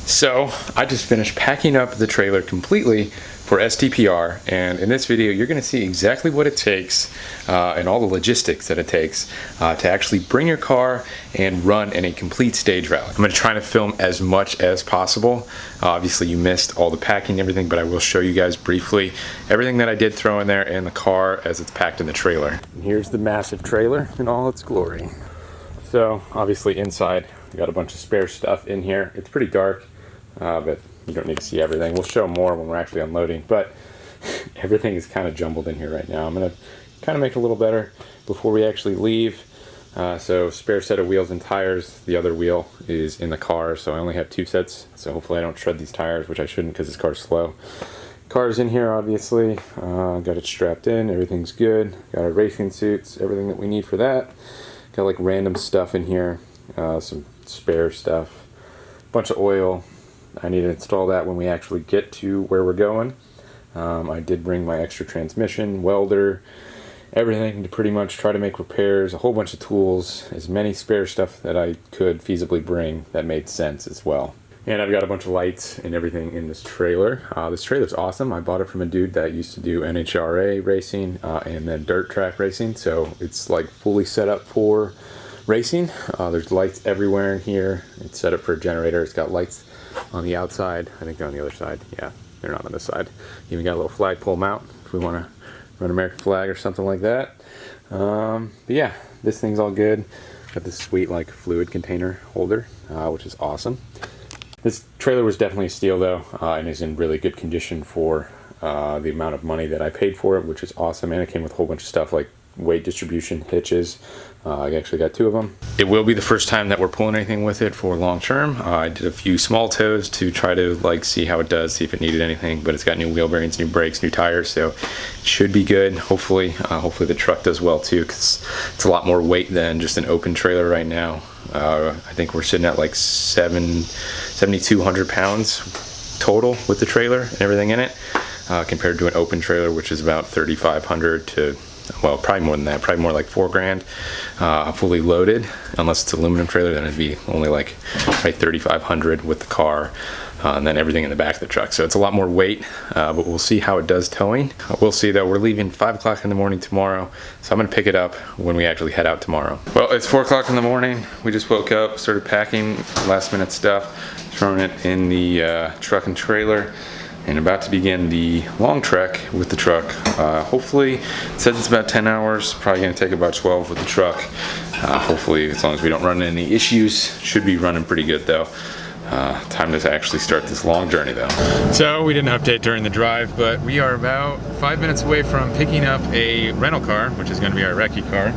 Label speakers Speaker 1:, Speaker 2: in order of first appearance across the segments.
Speaker 1: So I just finished packing up the trailer completely for STPR, and in this video you're going to see exactly what it takes and all the logistics that it takes to actually bring your car and run in a complete stage rally. I'm going to try to film as much as possible. Obviously you missed all the packing and everything, but I will show you guys briefly everything that I did throw in there in the car as it's packed in the trailer. And here's the massive trailer in all its glory. So obviously inside we got a bunch of spare stuff in here. It's pretty dark, but you don't need to see everything. We'll show more when we're actually unloading, but everything is kind of jumbled in here right now. I'm going to kind of make it a little better before we actually leave. So spare set of wheels and tires. The other wheel is in the car, so I only have 2 sets, so hopefully I don't shred these tires, which I shouldn't because this car's slow. Car's in here, obviously. Got it strapped in, everything's good. Got our racing suits, everything that we need for that. Got like random stuff in here, some spare stuff, bunch of oil. I need to install that when we actually get to where we're going. I did bring my extra transmission, welder, everything to pretty much try to make repairs, a whole bunch of tools, as many spare stuff that I could feasibly bring that made sense as well. And I've got a bunch of lights and everything in this trailer. This trailer's awesome. I bought it from a dude that used to do ARA racing and then dirt track racing, so it's like fully set up for racing. There's lights everywhere in here. It's set up for a generator. It's got lights on the outside. I think they're on the other side. Yeah, they're not on this side. Even got a little flagpole mount if we want to run American flag or something like that. But yeah, this thing's all good. Got this sweet like fluid container holder, which is awesome. This trailer was definitely a steal though, and is in really good condition for the amount of money that I paid for it, which is awesome. And it came with a whole bunch of stuff like weight distribution hitches. I actually got 2 of them. It will be the first time that we're pulling anything with it for long term. I did a few small tows to try to like see how it does, see if it needed anything, but it's got new wheel bearings, new brakes, new tires, so it should be good. Hopefully the truck does well too, because it's a lot more weight than just an open trailer right now. I think we're sitting at like 7,200 pounds total with the trailer and everything in it, compared to an open trailer, which is about 3,500 to, well, probably more than that, probably more like 4 grand, fully loaded. Unless it's aluminum trailer, then it'd be only like 3,500 with the car, and then everything in the back of the truck. So it's a lot more weight, but we'll see how it does towing. We'll see though. We're leaving 5 o'clock in the morning tomorrow, so I'm gonna pick it up when we actually head out tomorrow. Well, it's 4 o'clock in the morning. We just woke up, started packing last minute stuff, throwing it in the truck and trailer, and about to begin the long trek with the truck. Hopefully, it says it's about 10 hours, probably gonna take about 12 with the truck. Hopefully, as long as we don't run into any issues, should be running pretty good though. Time to actually start this long journey though. So we didn't update during the drive, but we are about 5 minutes away from picking up a rental car, which is gonna be our Recce car.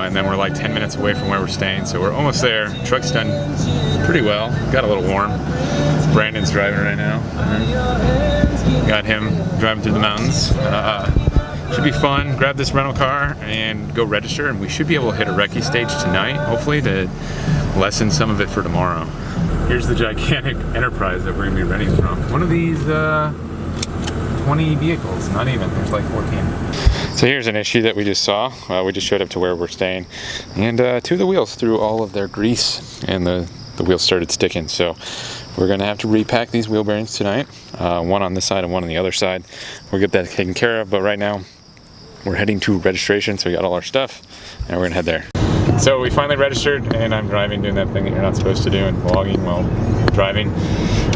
Speaker 1: And then we're like 10 minutes away from where we're staying, so we're almost there. Truck's done pretty well, got a little warm. Brandon's driving right now. Got him driving through the mountains. Should be fun. Grab this rental car and go register, and we should be able to hit a Recce stage tonight, hopefully, to lessen some of it for tomorrow. Here's the gigantic enterprise that we're gonna be renting from. One of these 20 vehicles, not even, there's like 14. So here's an issue that we just saw. We just showed up to where we're staying, and 2 of the wheels threw all of their grease, and the wheels started sticking. So we're gonna have to repack these wheel bearings tonight. One on this side and one on the other side. We'll get that taken care of, but right now we're heading to registration, so we got all our stuff, and we're gonna head there. So we finally registered, and I'm driving, doing that thing that you're not supposed to do and vlogging while driving.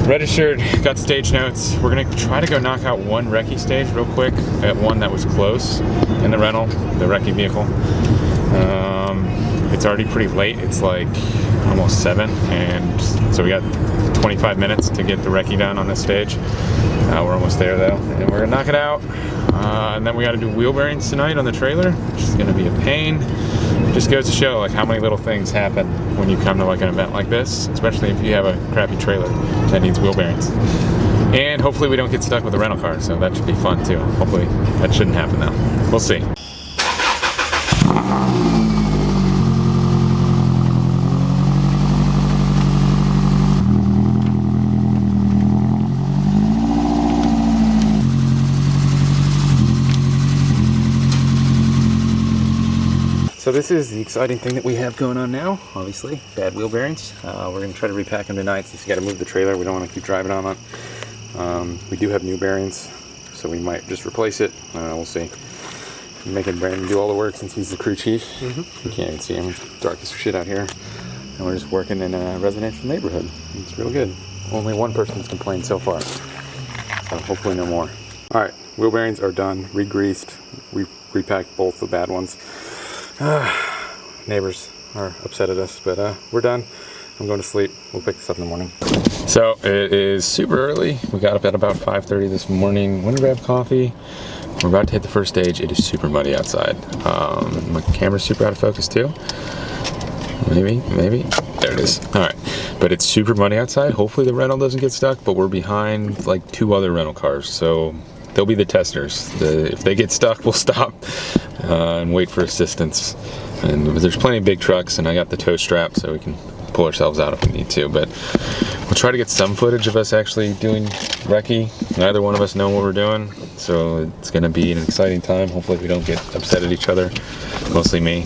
Speaker 1: Registered, got stage notes. We're gonna try to go knock out one Recce stage real quick at one that was close in the rental, the Recce vehicle. It's already pretty late. It's like almost 7, and so we got 25 minutes to get the Recce done on this stage. We're almost there though, and we're gonna knock it out. And then we gotta do wheel bearings tonight on the trailer, which is gonna be a pain. It just goes to show like how many little things happen when you come to like an event like this, especially if you have a crappy trailer that needs wheel bearings. And hopefully we don't get stuck with a rental car, so that should be fun too. Hopefully that shouldn't happen though. We'll see. So this is the exciting thing that we have going on now. Obviously, bad wheel bearings. We're going to try to repack them tonight since you got to move the trailer. We don't want to keep driving on it. We do have new bearings, so we might just replace it. We'll see. I'm making Brandon do all the work since he's the crew chief. You can't even see him. It's dark as shit out here. And we're just working in a residential neighborhood. It's real good. Only one person's complained so far. So hopefully no more. Alright, wheel bearings are done, re-greased. We repacked both the bad ones. Neighbors are upset at us, but we're done. I'm going to sleep. We'll pick this up in the morning. So it is super early. We got up at about 5:30 this morning. Went to grab coffee. We're about to hit the first stage. It is super muddy outside. My camera's super out of focus too. Maybe. There it is. Alright. But it's super muddy outside. Hopefully the rental doesn't get stuck, but we're behind like 2 other rental cars. So they'll be the testers. If they get stuck, we'll stop and wait for assistance. And there's plenty of big trucks, and I got the tow strap so we can pull ourselves out if we need to. But we'll try to get some footage of us actually doing recce. Neither one of us know what we're doing, so it's going to be an exciting time. Hopefully we don't get upset at each other, mostly me.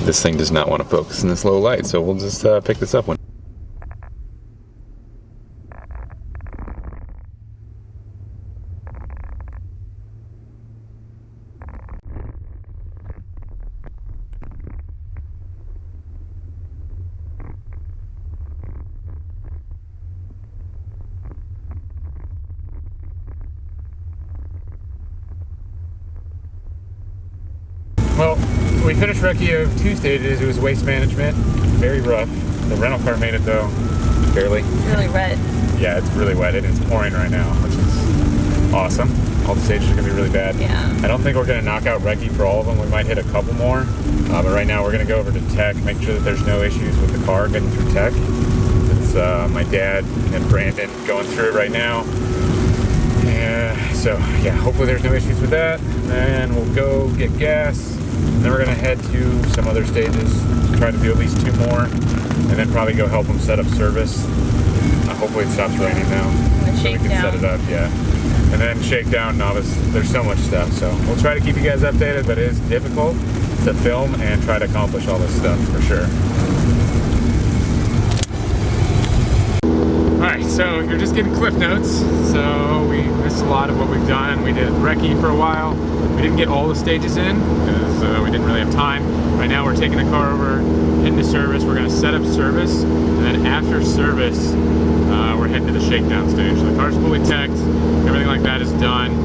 Speaker 1: This thing does not want to focus in this low light, so we'll just pick this up one. Well, we finished recce of 2 stages. It was waste management, very rough. The rental car made it though, barely.
Speaker 2: It's really wet.
Speaker 1: Yeah, it's really wet. It's pouring right now, which is awesome. All the stages are gonna be really bad.
Speaker 2: Yeah.
Speaker 1: I don't think we're gonna knock out recce for all of them. We might hit a couple more, but right now we're gonna go over to tech, make sure that there's no issues with the car getting through tech. It's my dad and Brandon going through it right now. So yeah, hopefully there's no issues with that. And we'll go get gas. Then we're gonna head to some other stages, try to do at least 2 more, and then probably go help them set up service. Hopefully it stops raining now, so we can set it up, yeah. And then shakedown, novice, there's so much stuff. So we'll try to keep you guys updated, but it is difficult to film and try to accomplish all this stuff for sure. Alright, so you're just getting cliff notes. So we missed a lot of what we've done. We did recce for a while. We didn't get all the stages in because we didn't really have time. Right now we're taking the car over, heading to service. We're going to set up service, and then after service, we're heading to the shakedown stage. So the car's fully teched, everything like that is done.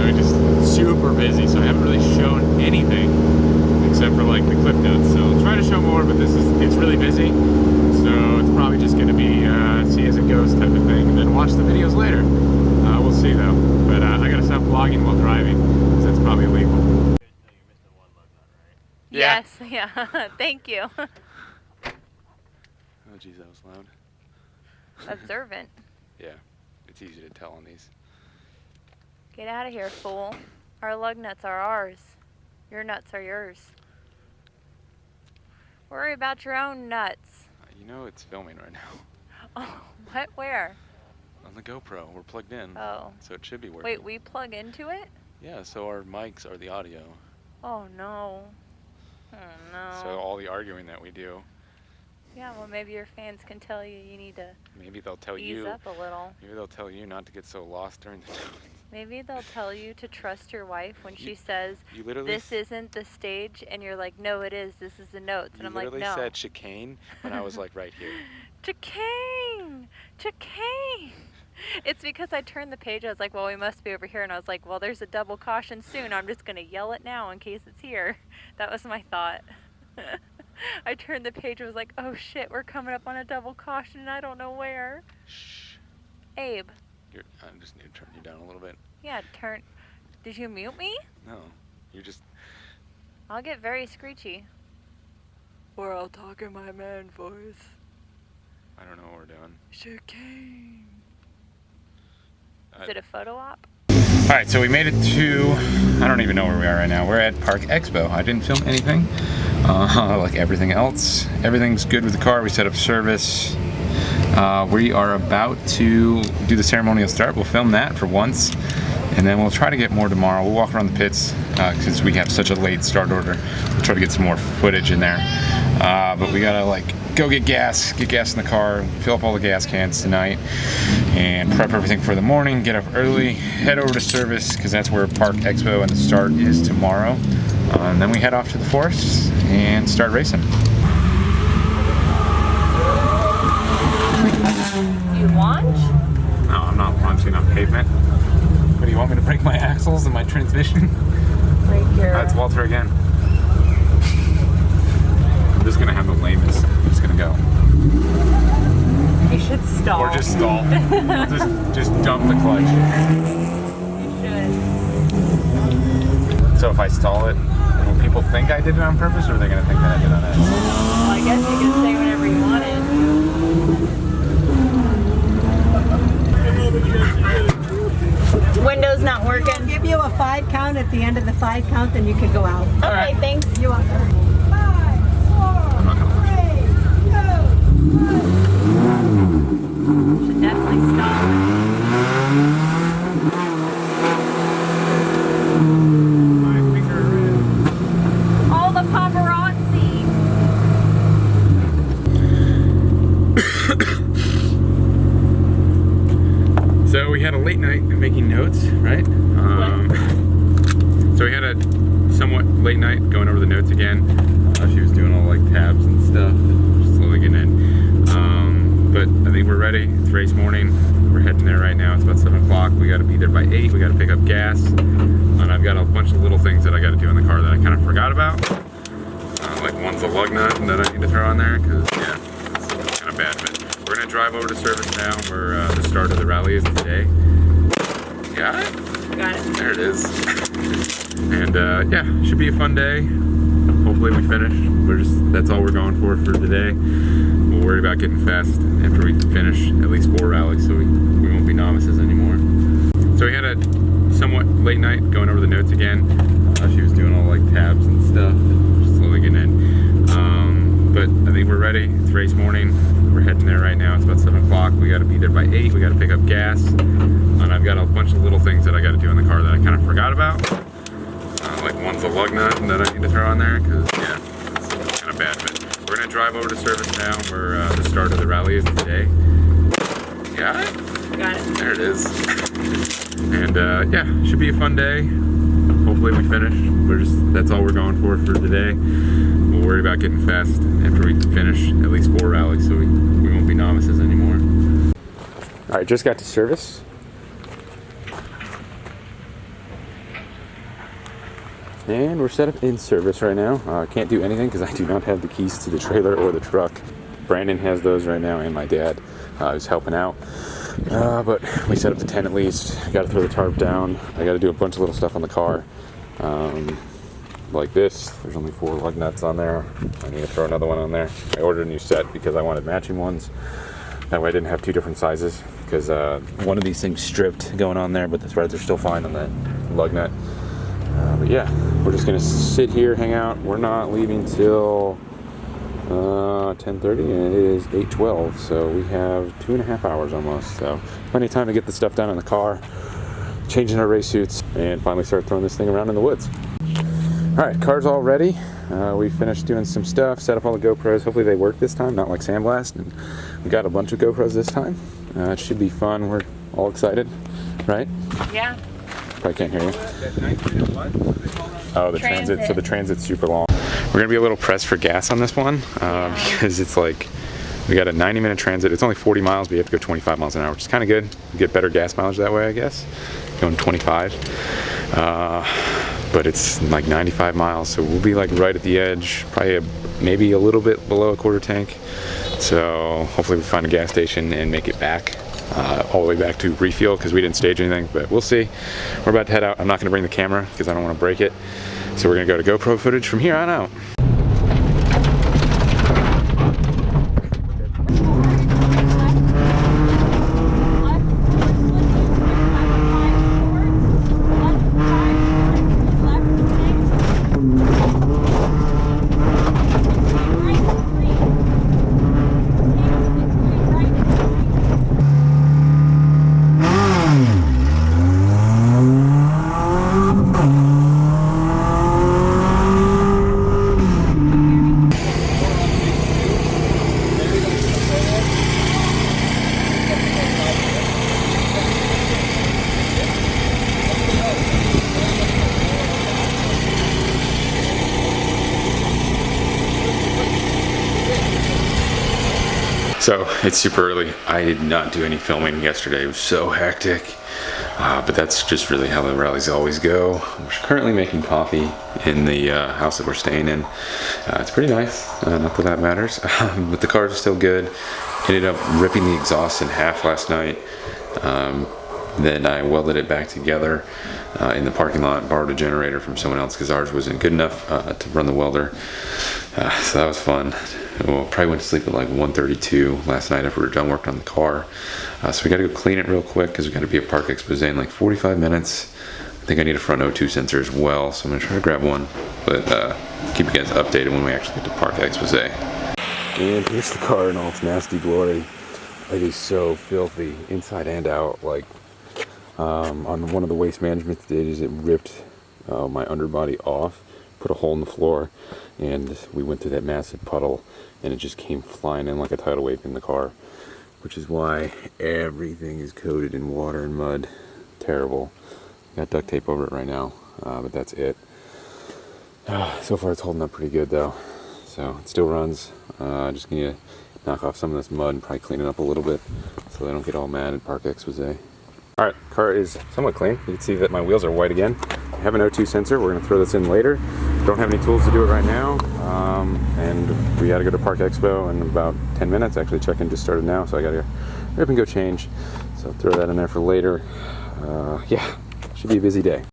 Speaker 1: We're just super busy, so I haven't really shown anything except for like the cliff notes. So I'll try to show more, but it's really busy. So it's probably just going to be see as it goes type of thing, and then watch the videos later. We'll see though. But I got to stop vlogging while driving, because that's probably illegal.
Speaker 2: Yes, yeah. Thank you.
Speaker 1: Oh geez, that was loud.
Speaker 2: Observant.
Speaker 1: Yeah, it's easy to tell on these.
Speaker 2: Get out of here, fool. Our lug nuts are ours. Your nuts are yours. Worry about your own nuts.
Speaker 1: You know it's filming right now.
Speaker 2: Oh, what? Where?
Speaker 1: On the GoPro, we're plugged in.
Speaker 2: Oh.
Speaker 1: So it should be working.
Speaker 2: Wait, we plug into it?
Speaker 1: Yeah, so our mics are the audio.
Speaker 2: Oh no. Oh no.
Speaker 1: So all the arguing that we do.
Speaker 2: Yeah, well maybe your fans can tell you need to
Speaker 1: maybe they'll tell
Speaker 2: ease up a little.
Speaker 1: Maybe they'll tell you not to get so lost during the notes.
Speaker 2: Maybe they'll tell you to trust your wife when she says, this isn't the stage, and you're like, no it is, this is the notes. And I'm like, no.
Speaker 1: You literally said chicane, and I was like right here.
Speaker 2: Chicane! Chicane! It's because I turned the page, I was like, well, we must be over here, and I was like, well, there's a double caution soon, I'm just going to yell it now in case it's here. That was my thought. I turned the page and was like, oh shit, we're coming up on a double caution and I don't know where.
Speaker 1: Shh.
Speaker 2: Abe.
Speaker 1: I just need to turn you down a little bit.
Speaker 2: Yeah, turn. Did you mute me?
Speaker 1: No, you just...
Speaker 2: I'll get very screechy. Or I'll talk in my man voice.
Speaker 1: I don't know what we're doing.
Speaker 2: Chicane. Is it a photo op?
Speaker 1: Alright, so we made it to, I don't even know where we are right now. We're at Park Expo. I didn't film anything, like everything else. Everything's good with the car. We set up service. We are about to do the ceremonial start. We'll film that for once, and then we'll try to get more tomorrow. We'll walk around the pits because we have such a late start order. We'll try to get some more footage in there. But we gotta like go get gas in the car, fill up all the gas cans tonight, and prep everything for the morning. Get up early, head over to service because that's where Park Expo and the start is tomorrow. And then we head off to the forest and start racing.
Speaker 2: You launch?
Speaker 1: No, I'm not launching on pavement. What do you want me to break my axles and my transmission?
Speaker 2: Break your...
Speaker 1: That's Walter again. I'm just gonna have the lamest. I'm just gonna go.
Speaker 2: You should stall.
Speaker 1: Or just stall. I'll just dump the clutch.
Speaker 2: You should.
Speaker 1: So if I stall it, will people think I did it on purpose, or are they gonna think that I did it on accident?
Speaker 2: Well, I guess you could say whatever you wanted. Windows not working.
Speaker 3: I'll give you a 5 count. At the end of the 5 count, then you can go out.
Speaker 2: Okay,
Speaker 1: right.
Speaker 2: thanks.
Speaker 3: You want 5, 4,
Speaker 1: I'm not gonna
Speaker 3: 3, 2.
Speaker 2: Should definitely stop. All the paparazzi.
Speaker 1: So we had a late night making notes, right? So we had a somewhat late night going over the notes again. She was doing all like tabs and stuff, just slowly getting in. But I think we're ready. It's race morning. We're heading there right now. It's about 7 o'clock. We got to be there by 8. We got to pick up gas, and I've got a bunch of little things that I got to do in the car that I kind of forgot about. Like one's a lug nut that I need to throw on there because yeah, it's kind of bad. But we're gonna drive over to service now, where the start of the rally is today. Got it?
Speaker 2: Got it.
Speaker 1: There it is. And yeah, should be a fun day. Hopefully we finish. That's all we're going for today. We'll worry about getting fast after we finish at least 4 rallies, so we won't be novices anymore. So we had a somewhat late night going over the notes again. She was doing all like tabs and stuff, just slowly getting in. But I think we're ready. It's race morning. We're heading there right now. It's about 7 o'clock. We got to be there by 8. We got to pick up gas, and I've got a bunch of little things that I got to do in the car that I kind of forgot about. Like one's a lug nut that I need to throw on there because yeah, it's kind of bad. But we're gonna drive over to service now, where the start of the rally is today. Got it?
Speaker 2: Got it.
Speaker 1: There it is. And yeah, should be a fun day. Hopefully we finish. That's all we're going for today. We'll worry about getting fast after we finish at least 4 rallies, so we won't be novices anymore. All right, just got to service. And we're set up in service right now. Can't do anything because I do not have the keys to the trailer or the truck. Brandon has those right now, and my dad is helping out. But we set up the tent at least. Got to throw the tarp down. I got to do a bunch of little stuff on the car. Like this. There's only 4 lug nuts on there. I need to throw another one on there. I ordered a new set because I wanted matching ones. That way I didn't have 2 different sizes, because one of these things stripped going on there, but the threads are still fine on that lug nut. But yeah, we're just gonna sit here, hang out. We're not leaving till 10:30, and it is 8:12, so we have 2.5 hours almost. So plenty of time to get the stuff done in the car, changing our race suits, and finally start throwing this thing around in the woods. All right, car's all ready. We finished doing some stuff, set up all the GoPros. Hopefully they work this time, not like Sandblast. And we got a bunch of GoPros this time. It should be fun. We're all excited, right?
Speaker 2: Yeah.
Speaker 1: Probably can't hear you. Oh, the transit. So the transit's super long. We're gonna be a little pressed for gas on this one because it's like we got a 90-minute transit. It's only 40 miles, but you have to go 25 miles an hour, which is kind of good. You get better gas mileage that way, I guess. Going 25. But it's like 95 miles, so we'll be like right at the edge, probably maybe a little bit below a quarter tank. So hopefully we find a gas station and make it back all the way back to refuel, because we didn't stage anything, but we'll see. We're about to head out. I'm not going to bring the camera because I don't want to break it. So we're going to go to GoPro footage from here on out. So it's super early. I did not do any filming yesterday. It was so hectic. But that's just really how the rallies always go. We're currently making coffee in the house that we're staying in. It's pretty nice, not that that matters. But the cars are still good. Ended up ripping the exhaust in half last night. Then I welded it back together in the parking lot, borrowed a generator from someone else because ours wasn't good enough to run the welder. So that was fun. Well, probably went to sleep at like 1:32 last night after we were done working on the car. So we got to go clean it real quick because we got to be at Park Expose in like 45 minutes. I think I need a front O2 sensor as well, so I'm going to try to grab one. But keep you guys updated when we actually get to Park Expose. And here's the car in all its nasty glory. It is so filthy, inside and out. Like on one of the waste management stages, it ripped my underbody off, put a hole in the floor, and we went through that massive puddle, and it just came flying in like a tidal wave in the car, which is why everything is coated in water and mud. Terrible. Got duct tape over it right now, but that's it. So far it's holding up pretty good though. So it still runs. Just need to knock off some of this mud and probably clean it up a little bit so they don't get all mad at Park Expose. Alright, car is somewhat clean. You can see that my wheels are white again. I have an O2 sensor. We're going to throw this in later. Don't have any tools to do it right now. And we got to go to Park Expo in about 10 minutes. Actually, check-in just started now, so I got to rip and go change. So throw that in there for later. Yeah, should be a busy day.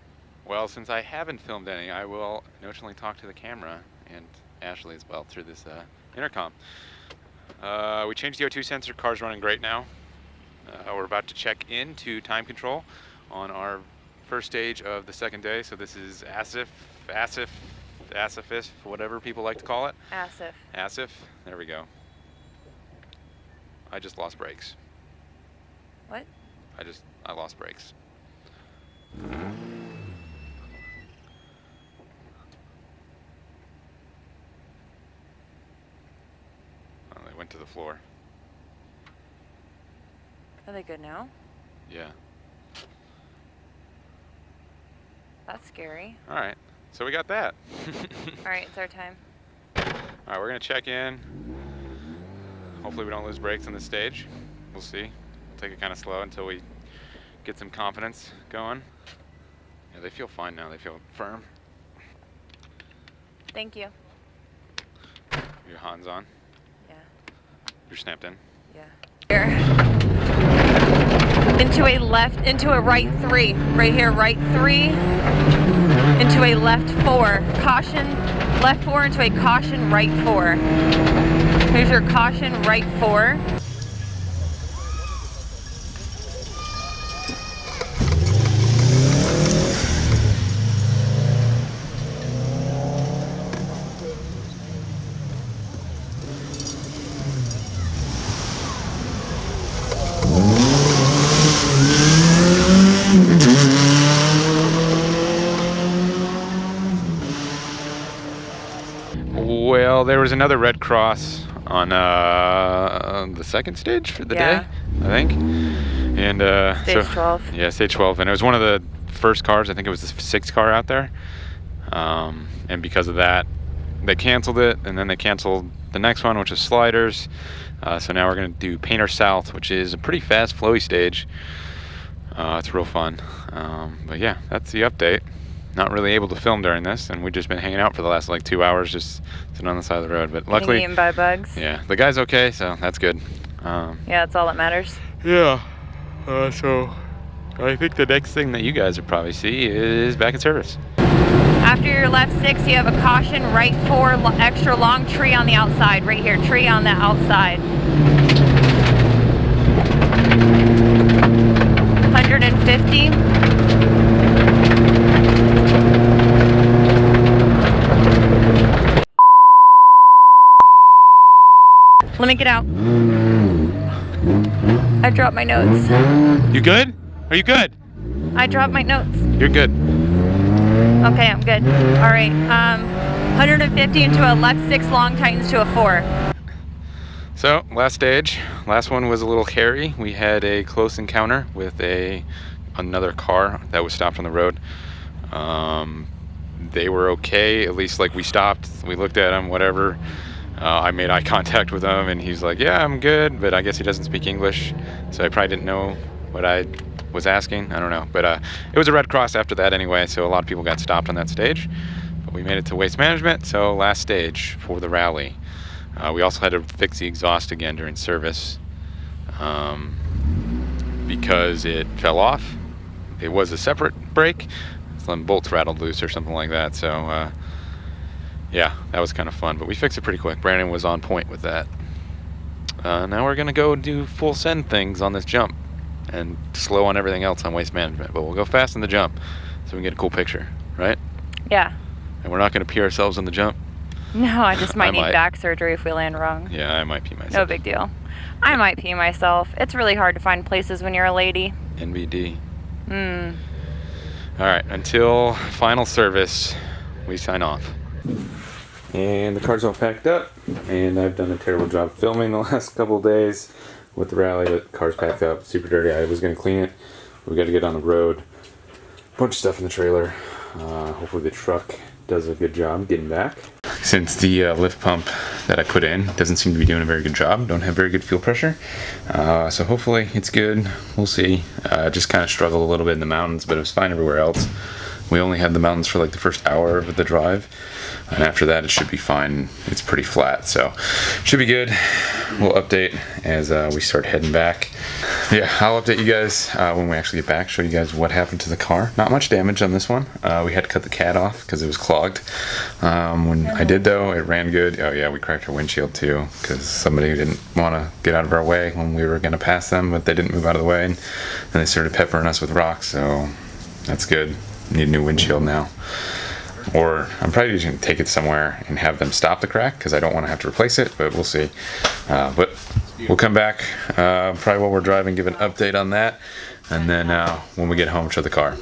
Speaker 1: Well, since I haven't filmed any, I will notionally talk to the camera and Ashley as well through this intercom. We changed the O2 sensor. Car's running great now. We're about to check into time control on our first stage of the second day. So this is ASIF, whatever people like to call it. ASIF. There we go. I just lost brakes.
Speaker 2: What?
Speaker 1: I lost brakes. Oh, they went to the floor.
Speaker 2: Are they good now?
Speaker 1: Yeah.
Speaker 2: That's scary.
Speaker 1: All right. So we got that.
Speaker 2: All right, it's our time.
Speaker 1: All right, we're gonna check in. Hopefully we don't lose brakes on this stage. We'll see. We'll take it kind of slow until we get some confidence going. Yeah, they feel fine now. They feel firm.
Speaker 2: Thank you.
Speaker 1: Your Hans on?
Speaker 2: Yeah.
Speaker 1: You're snapped in?
Speaker 2: Yeah. Here. Into a left, into a right 3. Right here, right 3. Into a left 4. Caution, left 4 into a caution, right 4. Here's your caution, right 4.
Speaker 1: Well, there was another red cross on the second stage for the day, I think. And
Speaker 2: Stage 12.
Speaker 1: Yeah, stage 12. And it was one of the first cars. I think it was the 6th car out there. And because of that, they canceled it. And then they canceled the next one, which is Sliders. So now we're going to do Painter South, which is a pretty fast, flowy stage. It's real fun. But yeah, that's the update. Not really able to film during this, and we've just been hanging out for the last like 2 hours, just sitting on the side of the road. But luckily,
Speaker 2: Getting eaten by bugs.
Speaker 1: Yeah, the guy's okay, so that's good.
Speaker 2: Yeah, that's all that matters.
Speaker 1: Yeah. So I think the next thing that you guys will probably see is back in service.
Speaker 2: After your left 6, you have a caution, right 4, extra long tree on the outside. Right here, tree on the outside. 150. Let me get out. I dropped my notes.
Speaker 1: You good? Are you good?
Speaker 2: I dropped my notes.
Speaker 1: You're good.
Speaker 2: Okay, I'm good. All right. 150 into a left 6 long tightens to a 4.
Speaker 1: So last stage, last one was a little hairy. We had a close encounter with another car that was stopped on the road. They were okay, at least like we stopped, we looked at them, whatever. I made eye contact with him and he's like, yeah, I'm good, but I guess he doesn't speak English, so I probably didn't know what I was asking. I don't know, but it was a red cross after that anyway, so a lot of people got stopped on that stage. But we made it to waste management, so last stage for the rally. We also had to fix the exhaust again during service because it fell off. It was a separate brake. Some bolts rattled loose or something like that, so yeah, that was kind of fun, but we fixed it pretty quick. Brandon was on point with that. Now we're gonna go do full send things on this jump and slow on everything else on waste management, but we'll go fast in the jump so we can get a cool picture, right?
Speaker 2: Yeah.
Speaker 1: And we're not gonna pee ourselves in the jump.
Speaker 2: No, I just might need back surgery if we land wrong.
Speaker 1: Yeah, I might pee myself.
Speaker 2: No big deal. I might pee myself. It's really hard to find places when you're a lady.
Speaker 1: NBD. All right, until final service, we sign off. And the car's all packed up, and I've done a terrible job filming the last couple of days with the rally, but the car's packed up, super dirty. I was gonna clean it. We gotta get on the road. Bunch of stuff in the trailer. Hopefully the truck does a good job getting back. Since the lift pump that I put in doesn't seem to be doing a very good job, don't have very good fuel pressure, so hopefully it's good. We'll see. Just kind of struggled a little bit in the mountains, but it was fine everywhere else. We only had the mountains for like the first hour of the drive, and after that it should be fine. It's pretty flat, so should be good. We'll update as we start heading back. Yeah, I'll update you guys when we actually get back, show you guys what happened to the car. Not much damage on this one. We had to cut the cat off because it was clogged. When I did though, it ran good. Oh yeah, we cracked our windshield too because somebody didn't want to get out of our way when we were going to pass them, but they didn't move out of the way, and they started peppering us with rocks, so that's good. Need a new windshield now. Or I'm probably just going to take it somewhere and have them stop the crack because I don't want to have to replace it, but we'll see. But we'll come back probably while we're driving, give an update on that, and then when we get home, show the car.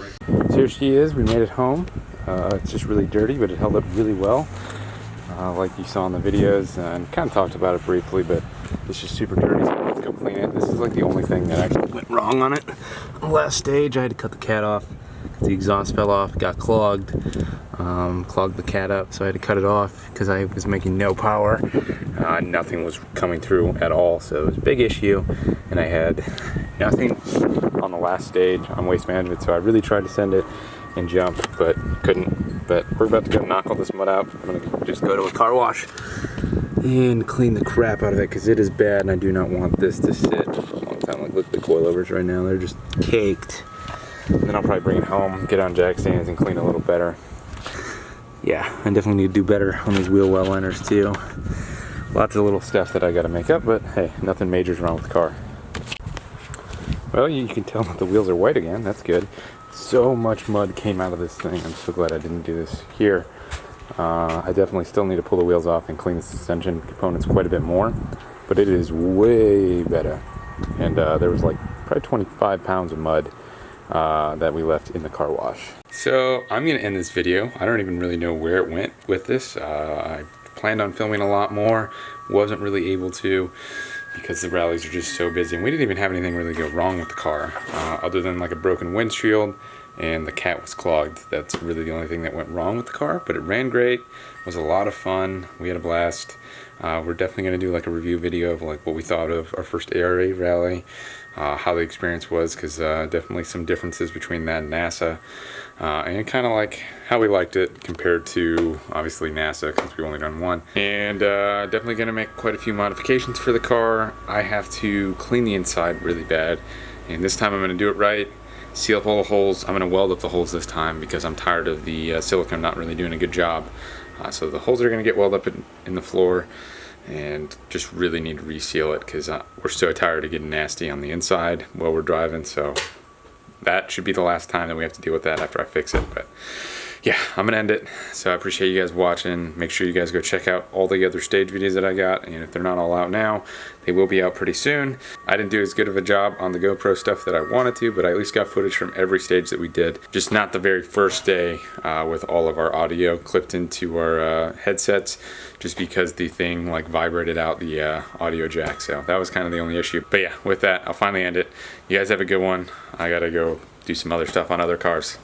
Speaker 1: So here she is. We made it home. It's just really dirty, but it held up really well, like you saw in the videos, and kind of talked about it briefly, but it's just super dirty, so let's go clean it. This is like the only thing that actually went wrong on it. On the last stage, I had to cut the cat off. The exhaust fell off, got clogged, clogged the cat up, so I had to cut it off because I was making no power. Nothing was coming through at all, so it was a big issue, and I had nothing on the last stage on waste management, so I really tried to send it and jump, but couldn't. But we're about to go knock all this mud out. I'm gonna just go to a car wash and clean the crap out of it because it is bad, and I do not want this to sit for a long time. Like, look at the coilovers right now, they're just caked. And then I'll probably bring it home, get on jack stands, and clean it a little better. Yeah, I definitely need to do better on these wheel well liners too. Lots of little stuff that I gotta make up, but hey, nothing major's wrong with the car. Well, you can tell that the wheels are white again, that's good. So much mud came out of this thing, I'm so glad I didn't do this here. I definitely still need to pull the wheels off and clean the suspension components quite a bit more, but it is way better. And there was like probably 25 pounds of mud that we left in the car wash. So I'm gonna end this video. I don't even really know where it went with this. I planned on filming a lot more, wasn't really able to because the rallies are just so busy, and we didn't even have anything really go wrong with the car other than like a broken windshield and the cat was clogged. That's really the only thing that went wrong with the car, but it ran great. It was a lot of fun. We had a blast. We're definitely gonna do like a review video of like what we thought of our first ARA rally, how the experience was, because definitely some differences between that and NASA, and kind of like how we liked it compared to obviously NASA, because we've only done one. And definitely gonna make quite a few modifications for the car. I have to clean the inside really bad, and this time I'm gonna do it right. Seal up all the holes. I'm gonna weld up the holes this time because I'm tired of the silicone not really doing a good job. So the holes are gonna get welded up in the floor, and just really need to reseal it because we're so tired of getting nasty on the inside while we're driving. So that should be the last time that we have to deal with that after I fix it. But yeah, I'm gonna end it. So I appreciate you guys watching. Make sure you guys go check out all the other stage videos that I got, and if they're not all out now, they will be out pretty soon. I didn't do as good of a job on the GoPro stuff that I wanted to, but I at least got footage from every stage that we did. Just not the very first day with all of our audio clipped into our headsets, just because the thing like vibrated out the audio jack. So that was kind of the only issue. But yeah, with that, I'll finally end it. You guys have a good one. I gotta go do some other stuff on other cars.